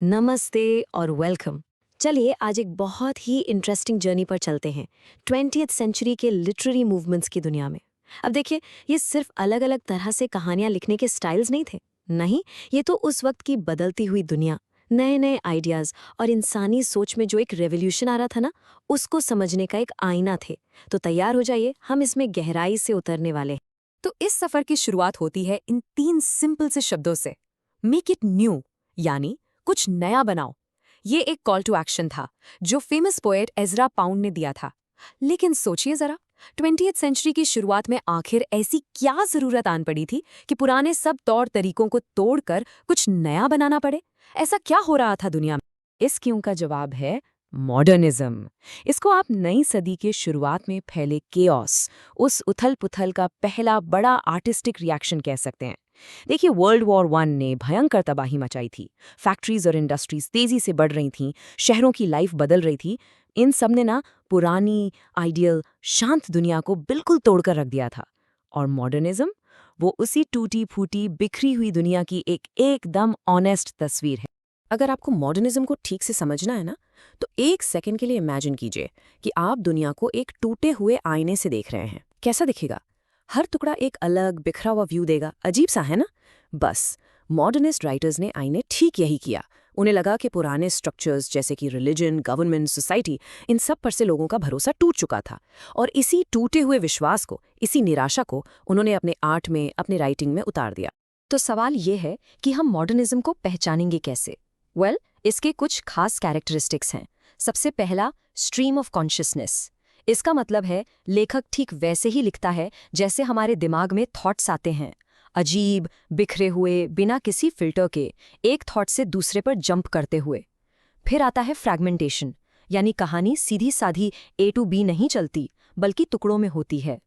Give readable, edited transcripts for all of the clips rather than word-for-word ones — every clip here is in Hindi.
नमस्ते और वेलकम। चलिए आज एक बहुत ही इंटरेस्टिंग जर्नी पर चलते हैं 20th सेंचुरी के लिटरेरी मूवमेंट्स की दुनिया में। अब देखिए, ये सिर्फ अलग अलग तरह से कहानियां लिखने के स्टाइल्स नहीं थे। नहीं, ये तो उस वक्त की बदलती हुई दुनिया, नए नए आइडियाज और इंसानी सोच में जो एक रेवोल्यूशन आ रहा था ना, उसको समझने का एक आईना थे। तो तैयार हो जाइए, हम इसमें गहराई से उतरने वाले हैं। तो इस सफर की शुरुआत होती है इन 3 सिंपल से शब्दों से। मेक इट न्यू, यानी कुछ नया बनाओ। ये एक कॉल टू एक्शन था जो फेमस पोएट एजरा पाउंड ने दिया था। लेकिन सोचिए जरा, 20th सेंचुरी की शुरुआत में आखिर ऐसी क्या जरूरत आन पड़ी थी कि पुराने सब तौर तरीकों को तोड़कर कुछ नया बनाना पड़े? ऐसा क्या हो रहा था दुनिया में? इस क्यों का जवाब है मॉडर्निज्म। इसको आप नई सदी के शुरुआत में फैले केओस, उस उथल-पुथल का पहला बड़ा आर्टिस्टिक रिएक्शन कह सकते हैं। देखिए, वर्ल्ड वॉर वन ने भयंकर तबाही मचाई थी। फैक्ट्रीज और इंडस्ट्रीज तेजी से बढ़ रही थीं, शहरों की लाइफ बदल रही थी। इन सब ने ना पुरानी, आइडियल, शांत दुनिया को बिल्कुल तोड़कर रख दिया था। और मॉडर्निज्म, वो उसी टूटी-फूटी, बिखरी हुई दुनिया की एक एकदम ऑनेस्ट तस्वीर है। अगर आपको मॉडर्निज्म को ठीक से समझना है ना, तो एक सेकंड के लिए इमेजिन कीजिए कि आप दुनिया को एक टूटे हुए आईने से देख रहे हैं। कैसा दिखेगा? हर टुकड़ा एक अलग बिखरा हुआ व्यू देगा। अजीब सा है ना? बस मॉडर्निस्ट राइटर्स ने आईने ठीक यही किया। उन्हें लगा कि पुराने स्ट्रक्चर्स जैसे कि रिलीजन, गवर्नमेंट, सोसाइटी, इन सब पर से लोगों का भरोसा टूट चुका था। और इसी टूटे हुए विश्वास को, इसी निराशा को उन्होंने अपने आर्ट में, अपने राइटिंग में उतार दिया। तो सवाल ये है कि हम मॉडर्निज्म को पहचानेंगे कैसे? इसके कुछ खास कैरेक्टरिस्टिक्स हैं। सबसे पहला, स्ट्रीम ऑफ कॉन्शियसनेस। इसका मतलब है लेखक ठीक वैसे ही लिखता है जैसे हमारे दिमाग में थॉट्स आते हैं, अजीब, बिखरे हुए, बिना किसी फिल्टर के, एक थॉट से दूसरे पर जंप करते हुए। फिर आता है फ्रैगमेंटेशन, यानी कहानी सीधी साधी ए टू बी नहीं चलती, बल्कि टुकड़ों में होती है।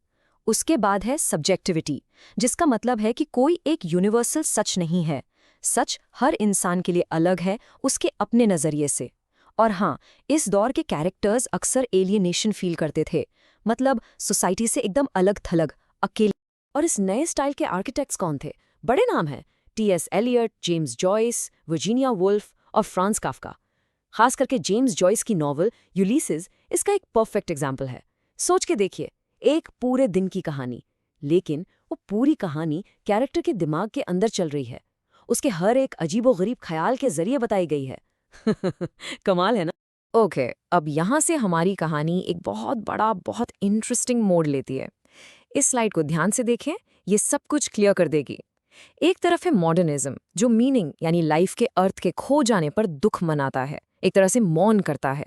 उसके बाद है सब्जेक्टिविटी, जिसका मतलब है कि कोई एक यूनिवर्सल सच नहीं है। सच हर इंसान के लिए अलग है, उसके अपने नज़रिए से। और हाँ, इस दौर के कैरेक्टर्स अक्सर एलियनेशन फील करते थे, मतलब सोसाइटी से एकदम अलग थलग, अकेले। और इस नए स्टाइल के आर्किटेक्ट्स कौन थे? बड़े नाम हैं, T S. Eliot, James Joyce, Virginia Woolf और फ्रांस काफ्का। खास करके जेम्स जॉयस की नॉवल यूलिसेस इसका एक परफेक्ट एग्जाम्पल है। सोच के देखिए, एक पूरे दिन की कहानी, लेकिन वो पूरी कहानी कैरेक्टर के दिमाग के अंदर चल रही है। उसके हर एक अजीबोगरीब ख्याल के जरिए बताई गई है। कमाल है ना? ओके, अब यहाँ से हमारी कहानी एक बहुत बड़ा, बहुत इंटरेस्टिंग मोड़ लेती है। इस स्लाइड को ध्यान से देखें, ये सब कुछ क्लियर कर देगी। एक तरफ है मॉडर्निज्म, जो मीनिंग यानी लाइफ के अर्थ के खो जाने पर दुख मनाता है, एक तरह से मौन करता है।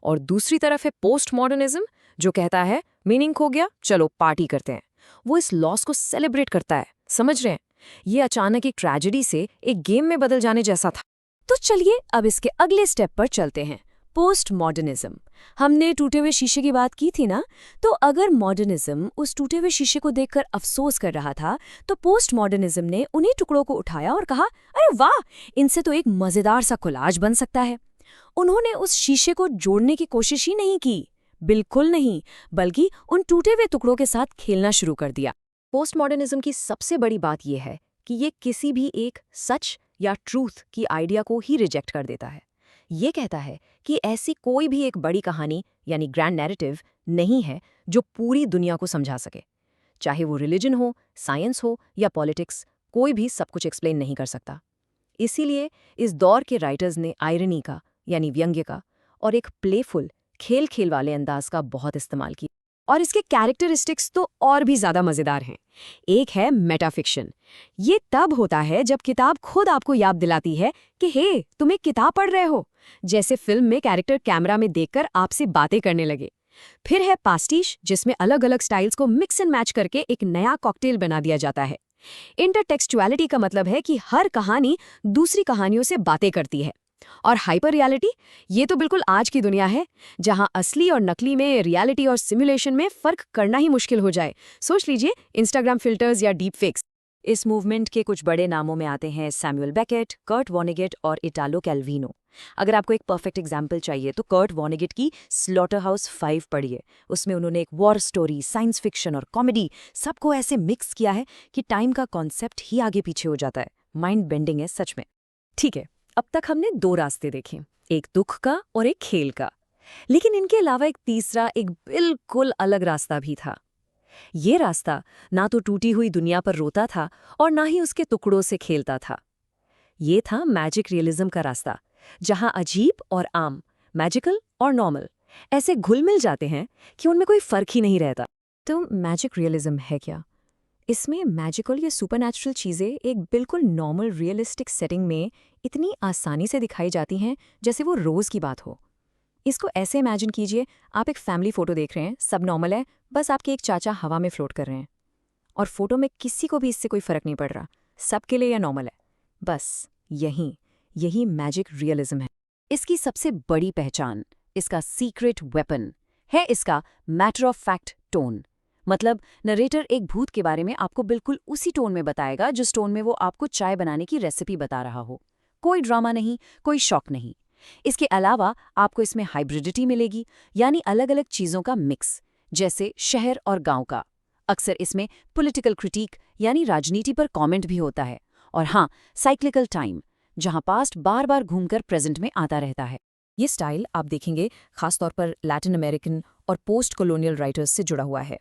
और दूसरी तरफ है पोस्ट मॉडर्निज्म, जो कहता है मीनिंग खो गया, चलो पार्टी करते हैं। वो इस लॉस को सेलिब्रेट करता है। समझ रहे हैं? ये अचानक एक ट्रेजेडी से एक गेम में बदल जाने जैसा था। तो चलिए अब इसके अगले स्टेप पर चलते हैं, पोस्ट मॉडर्निज्म। हमने टूटे हुए शीशे की बात की थी ना, तो अगर मॉडर्निज्म उस टूटे हुए शीशे को देखकर अफसोस कर रहा था, तो पोस्ट मॉडर्निज्म ने उन्हीं टुकड़ों को उठाया और कहा, अरे वाह, इनसे तो एक मजेदार सा कोलाज बन सकता है। उन्होंने उस शीशे को जोड़ने की कोशिश ही नहीं की, बिल्कुल नहीं, बल्कि उन टूटे हुए टुकड़ों के साथ खेलना शुरू कर दिया। पोस्ट मॉडर्निज्म की सबसे बड़ी बात यह है कि ये किसी भी एक सच या ट्रूथ की आइडिया को ही रिजेक्ट कर देता है। ये कहता है कि ऐसी कोई भी एक बड़ी कहानी यानी ग्रैंड नैरेटिव नहीं है जो पूरी दुनिया को समझा सके। चाहे वो रिलीजन हो, साइंस हो या पॉलिटिक्स, कोई भी सब कुछ एक्सप्लेन नहीं कर सकता। इसीलिए इस दौर के राइटर्स ने आयरनी का यानी व्यंग्य का और एक प्लेफुल, खेल खेल वाले अंदाज का बहुत इस्तेमाल किया। और इसके कैरेक्टरिस्टिक्स तो और भी ज्यादा मजेदार हैं। एक है मेटाफिक्शन। ये तब होता है जब किताब खुद आपको याद दिलाती है कि हे, तुम एक किताब पढ़ रहे हो, जैसे फिल्म में कैरेक्टर कैमरा में देखकर आपसे बातें करने लगे। फिर है पास्टिश, जिसमें अलग अलग स्टाइल्स को मिक्स एंड मैच करके एक नया कॉकटेल बना दिया जाता है। इंटरटेक्सचुअलिटी का मतलब है कि हर कहानी दूसरी कहानियों से बातें करती है। और हाइपर रियलिटी, ये तो बिल्कुल आज की दुनिया है, जहां असली और नकली में, रियलिटी और सिमुलेशन में फर्क करना ही मुश्किल हो जाए। सोच लीजिए, इंस्टाग्राम फिल्टर्स या डीप फेक्स। इस मूवमेंट के कुछ बड़े नामों में आते हैं सैमुअल बेकेट, कर्ट वॉनेगेट और इटालो कैल्विनो। अगर आपको एक परफेक्ट एग्जाम्पल चाहिए तो कर्ट वॉनेगेट की स्लॉटर हाउस 5 पढ़िए। उसमें उन्होंने एक वॉर स्टोरी, साइंस फिक्शन और कॉमेडी सबको ऐसे मिक्स किया है कि टाइम का कॉन्सेप्ट ही आगे पीछे हो जाता है। माइंड बेंडिंग है सच में। ठीक है, अब तक हमने 2 रास्ते देखे, एक दुख का और एक खेल का। लेकिन इनके अलावा एक तीसरा, एक बिल्कुल अलग रास्ता भी था। ये रास्ता ना तो टूटी हुई दुनिया पर रोता था और ना ही उसके टुकड़ों से खेलता था। ये था मैजिक रियलिज्म का रास्ता, जहां अजीब और आम, मैजिकल और नॉर्मल ऐसे घुल मिल जाते हैं कि उनमें कोई फर्क ही नहीं रहता। तो मैजिक रियलिज्म है क्या? इसमें मैजिकल या सुपरनैचुरल चीज़ें एक बिल्कुल नॉर्मल रियलिस्टिक सेटिंग में इतनी आसानी से दिखाई जाती हैं जैसे वो रोज़ की बात हो। इसको ऐसे इमेजिन कीजिए, आप एक फैमिली फ़ोटो देख रहे हैं, सब नॉर्मल है, बस आपके एक चाचा हवा में फ्लोट कर रहे हैं। और फोटो में किसी को भी इससे कोई फ़र्क नहीं पड़ रहा, सबके लिए यह नॉर्मल है। बस यही मैजिक रियलिज्म है। इसकी सबसे बड़ी पहचान, इसका सीक्रेट वेपन, है इसका मैटर ऑफ फैक्ट टोन। मतलब नरेटर एक भूत के बारे में आपको बिल्कुल उसी टोन में बताएगा जिस टोन में वो आपको चाय बनाने की रेसिपी बता रहा हो। कोई ड्रामा नहीं, कोई शॉक नहीं। इसके अलावा आपको इसमें हाइब्रिडिटी मिलेगी, यानी अलग अलग चीज़ों का मिक्स, जैसे शहर और गांव का। अक्सर इसमें पॉलिटिकल क्रिटिक यानी राजनीति पर कमेंट भी होता है। और हाँ, साइक्लिकल टाइम, जहां पास्ट बार बार घूमकर प्रेजेंट में आता रहता है। ये स्टाइल आप देखेंगे खासतौर पर लैटिन अमेरिकन और पोस्ट कॉलोनियल राइटर्स से जुड़ा हुआ है।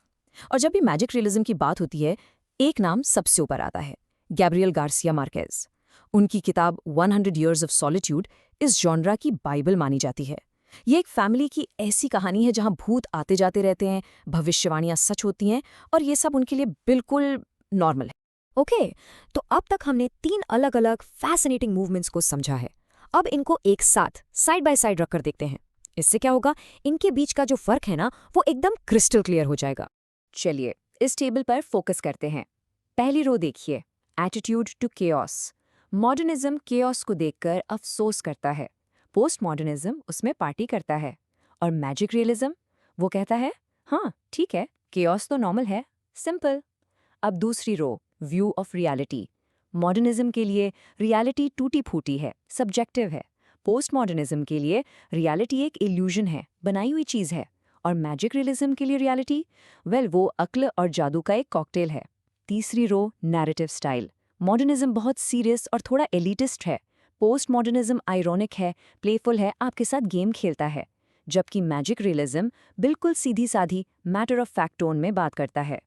और जब भी मैजिक रियलिज्म की बात होती है, एक नाम सबसे ऊपर आता है, गैब्रियल गार्सिया मार्केज। उनकी किताब 100 Years of Solitude इस जॉनरा की बाइबल मानी जाती है। ये एक फैमिली की ऐसी कहानी है जहां भूत आते जाते रहते हैं, भविष्यवाणियां सच होती हैं और ये सब उनके लिए बिल्कुल नॉर्मल है। ओके, तो अब तक हमने 3 अलग अलग फैसिनेटिंग मूवमेंट्स को समझा है। अब इनको एक साथ साइड बाय साइड रखकर देखते हैं। इससे क्या होगा, इनके बीच का जो फर्क है ना, वो एकदम क्रिस्टल क्लियर हो जाएगा। चलिए इस टेबल पर फोकस करते हैं। पहली रो देखिए, attitude to chaos. Modernism chaos को देखकर अफसोस करता है, पोस्ट मॉडर्निज्म उसमें पार्टी करता है। और मैजिक रियलिज्म, वो कहता है हाँ ठीक है, केओस तो नॉर्मल है, सिंपल। अब दूसरी रो, व्यू ऑफ रियलिटी। मॉडर्निज्म के लिए रियलिटी टूटी फूटी है, सब्जेक्टिव है। पोस्ट मॉडर्निज्म के लिए रियलिटी एक इल्यूजन है, बनाई हुई चीज़ है। और मैजिक रियलिज्म के लिए रियलिटी, वो अक्ल और जादू का एक कॉकटेल है। तीसरी रो, नैरेटिव स्टाइल। मॉडर्निज्म बहुत सीरियस और थोड़ा एलिटिस्ट है, पोस्ट मॉडर्निज्म आयरॉनिक है, प्लेफुल है, आपके साथ गेम खेलता है। जबकि मैजिक रियलिज्म बिल्कुल सीधी साधी मैटर ऑफ फैक्ट टोन में बात करता है।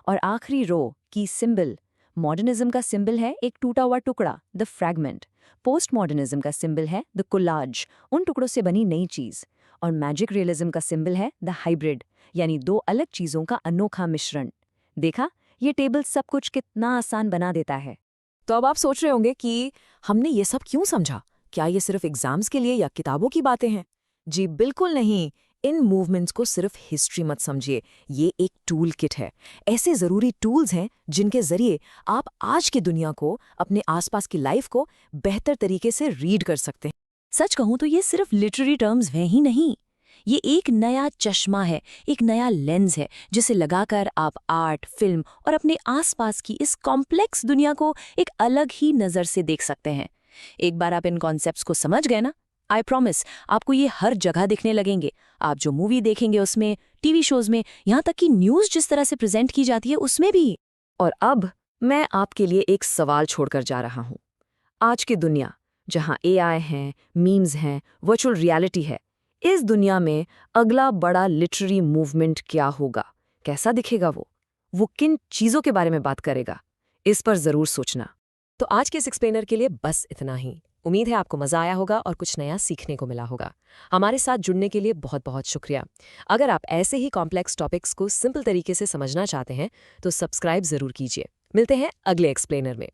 और आखिरी रो की सिंबल, मॉडर्निज्म का सिंबल है एक टूटा हुआ टुकड़ा, द फ्रैगमेंट। पोस्ट मॉडर्निज्म का सिंबल है द कोलाज, उन टुकड़ों से बनी नई चीज़। और मैजिक रियलिज्म का सिंबल है द हाइब्रिड, यानी 2 अलग चीज़ों का अनोखा मिश्रण। देखा, ये टेबल सब कुछ कितना आसान बना देता है। तो अब आप सोच रहे होंगे कि हमने ये सब क्यों समझा? क्या ये सिर्फ एग्जाम्स के लिए या किताबों की बातें हैं? जी बिल्कुल नहीं। इन मूवमेंट्स को सिर्फ हिस्ट्री मत समझिए, ये एक टूल किट है। ऐसे ज़रूरी टूल्स हैं जिनके ज़रिए आप आज की दुनिया को, अपने आसपास की लाइफ को बेहतर तरीके से रीड कर सकते हैं। सच कहूँ तो ये सिर्फ लिटरेरी टर्म्स हैं ही नहीं, ये एक नया चश्मा है, एक नया लेंस है, जिसे लगाकर आप आर्ट, फिल्म और अपने आसपास की इस कॉम्प्लेक्स दुनिया को एक अलग ही नज़र से देख सकते हैं। एक बार आप इन कॉन्सेप्ट्स को समझ गए ना, आई प्रॉमिस आपको ये हर जगह दिखने लगेंगे। आप जो मूवी देखेंगे उसमें, टीवी शोज़ में, यहाँ तक कि न्यूज़ जिस तरह से प्रेजेंट की जाती है उसमें भी। और अब मैं आपके लिए एक सवाल छोड़कर जा रहा हूँ। आज की दुनिया, जहाँ AI हैं, मीम्स हैं, वर्चुअल रियलिटी है, इस दुनिया में अगला बड़ा लिटरेरी मूवमेंट क्या होगा? कैसा दिखेगा वो किन चीज़ों के बारे में बात करेगा? इस पर ज़रूर सोचना। तो आज के इस एक्सप्लेनर के लिए बस इतना ही। उम्मीद है आपको मज़ा आया होगा और कुछ नया सीखने को मिला होगा। हमारे साथ जुड़ने के लिए बहुत बहुत शुक्रिया। अगर आप ऐसे ही कॉम्प्लेक्स टॉपिक्स को सिंपल तरीके से समझना चाहते हैं तो सब्सक्राइब ज़रूर कीजिए। मिलते हैं अगले एक्सप्लेनर में।